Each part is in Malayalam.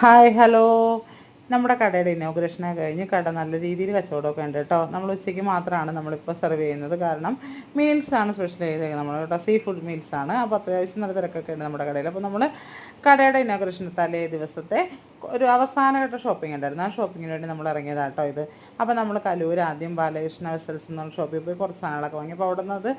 Hi hello. നമ്മുടെ കടയുടെ ഇനോഗ്രേഷനൊക്കെ കഴിഞ്ഞ് കട നല്ല രീതിയിൽ കച്ചവടമൊക്കെ ഉണ്ട് കേട്ടോ. നമ്മൾ ഉച്ചയ്ക്ക് മാത്രമാണ് നമ്മളിപ്പോൾ സെർവ് ചെയ്യുന്നത്. കാരണം മീൽസാണ് സ്പെഷ്യൽ ചെയ്തേക്കുന്നത് നമ്മൾ കേട്ടോ. സീ ഫുഡ് മീൽസാണ്. അപ്പോൾ അത്യാവശ്യം നല്ല തിരക്കൊക്കെ ഉണ്ട് നമ്മുടെ കടയിൽ. അപ്പോൾ നമ്മൾ കടയുടെ ഇനോഗ്രേഷൻ തലേ ദിവസത്തെ ഒരു അവസാനഘട്ട ഷോപ്പിംഗ് ഉണ്ടായിരുന്നു. ആ ഷോപ്പിങ്ങിന് വേണ്ടി നമ്മൾ ഇറങ്ങിയതാണ് കേട്ടോ ഇത്. അപ്പോൾ നമ്മൾ കലൂർ ആദ്യം ബാലകൃഷ്ണ വെസൽസ് എന്നുള്ള ഷോപ്പിൽ പോയി കുറച്ച് സാധനങ്ങളൊക്കെ വാങ്ങി. അപ്പോൾ അവിടെ നിന്ന് അത്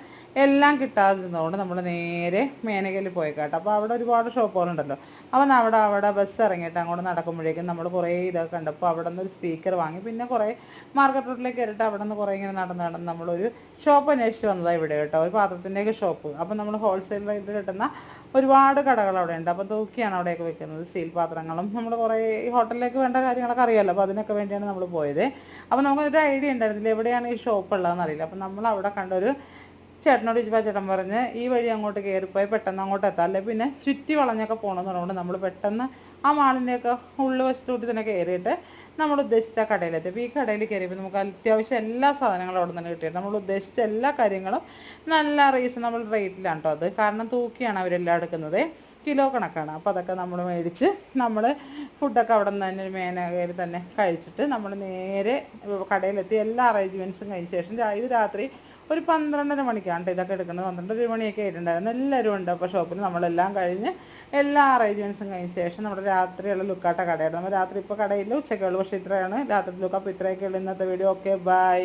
എല്ലാം കിട്ടാതിരുന്നതുകൊണ്ട് നമ്മൾ നേരെ മേനകയിൽ പോയേക്കാട്ടോ. അപ്പോൾ അവിടെ ഒരുപാട് ഷോപ്പുകളുണ്ടല്ലോ. അവൻ അവിടെ ബസ് ഇറങ്ങിയിട്ട് അങ്ങോട്ട് നടക്കുമ്പോഴേക്കും നമ്മൾ കുറേ ഇതൊക്കെ കണ്ടപ്പോൾ അവിടെ നിന്ന് ഒരു സ്പീക്കർ വാങ്ങി. പിന്നെ കുറേ മാർക്കറ്റ് റോഡിലേക്ക് കയറിയിട്ട് അവിടെ നിന്ന് കുറേ ഇങ്ങനെ നടന്ന് നമ്മളൊരു ഷോപ്പ് അന്വേഷിച്ച് വന്നതാണ് ഇവിടെ കേട്ടോ. ഒരു പാത്രത്തിൻ്റെയൊക്കെ ഷോപ്പ്. അപ്പോൾ നമ്മൾ ഹോൾസെയിൽ റേറ്റിൽ കിട്ടുന്ന ഒരുപാട് കടകൾ അവിടെ ഉണ്ട്. അപ്പോൾ തൂക്കിയാണ് അവിടെയൊക്കെ വെക്കുന്നത്. സ്റ്റീൽ പാത്രങ്ങളും നമ്മൾ കുറേ ഈ ഹോട്ടലിലേക്ക് വേണ്ട കാര്യങ്ങളൊക്കെ അറിയാമല്ലോ. അപ്പോൾ അതിനൊക്കെ വേണ്ടിയാണ് നമ്മൾ പോയത്. അപ്പോൾ നമുക്കൊരു ഐഡിയ ഉണ്ടായിരുന്നില്ല എവിടെയാണ് ഈ ഷോപ്പ് ഉള്ളതെന്ന് അറിയില്ല. അപ്പോൾ നമ്മൾ അവിടെ കണ്ടൊരു ചേട്ടനോട് ചോദിച്ചപ്പോൾ ചേട്ടൻ പറഞ്ഞ് ഈ വഴി അങ്ങോട്ട് കയറിപ്പോയി പെട്ടെന്ന് അങ്ങോട്ട് എത്താം, അല്ലെ പിന്നെ ചുറ്റി വളഞ്ഞൊക്കെ പോകണമെന്ന് പറഞ്ഞുകൊണ്ട് നമ്മൾ പെട്ടെന്ന് ആ മാളിൻ്റെയൊക്കെ ഉള്ളു വശത്തൂട്ടി തന്നെ കയറിയിട്ട് നമ്മൾ ഉദ്ദേശിച്ച കടയിലെത്തി. അപ്പോൾ ഈ കടയിൽ കയറിയപ്പോൾ നമുക്ക് അത്യാവശ്യം എല്ലാ സാധനങ്ങളും അവിടെ നിന്ന് കിട്ടിയിട്ട് നമ്മൾ ഉദ്ദേശിച്ച എല്ലാ കാര്യങ്ങളും നല്ല റീസണബിൾ റേറ്റിലാണ് കേട്ടോ. അത് കാരണം തൂക്കിയാണ് അവരെല്ലാം എടുക്കുന്നത്, കിലോ കണക്കാണ്. അപ്പോൾ അതൊക്കെ നമ്മൾ മേടിച്ച് നമ്മൾ ഫുഡൊക്കെ അവിടെ നിന്ന് തന്നെ മേനകയിൽ തന്നെ കഴിച്ചിട്ട് നമ്മൾ നേരെ കടയിലെത്തി. എല്ലാ അറേഞ്ച്മെൻറ്റ്സും കഴിഞ്ഞ ശേഷം ഇത് രാത്രി ഒരു 12:30 മണിക്കാണ് ഇതൊക്കെ എടുക്കുന്നത്. 12 മണിയൊക്കെ ആയിട്ടുണ്ടായിരുന്നു. എല്ലാവരും ഉണ്ട് അപ്പോൾ ഷോപ്പിൽ. നമ്മളെല്ലാം കഴിഞ്ഞ് എല്ലാ അറേഞ്ച്മെൻറ്റ്സും കഴിഞ്ഞ ശേഷം നമ്മുടെ രാത്രിയുള്ള ലുക്കാട്ട കടയായിരുന്നു. നമ്മൾ രാത്രി ഇപ്പോൾ കടയില്ല, ഉച്ചയ്ക്കുള്ളൂ. പക്ഷേ ഇത്രയാണ് രാത്രി ലുക്ക്. അപ്പോൾ ഇത്രയൊക്കെയുള്ളൂ ഇന്നത്തെ വീഡിയോ. Okay, by.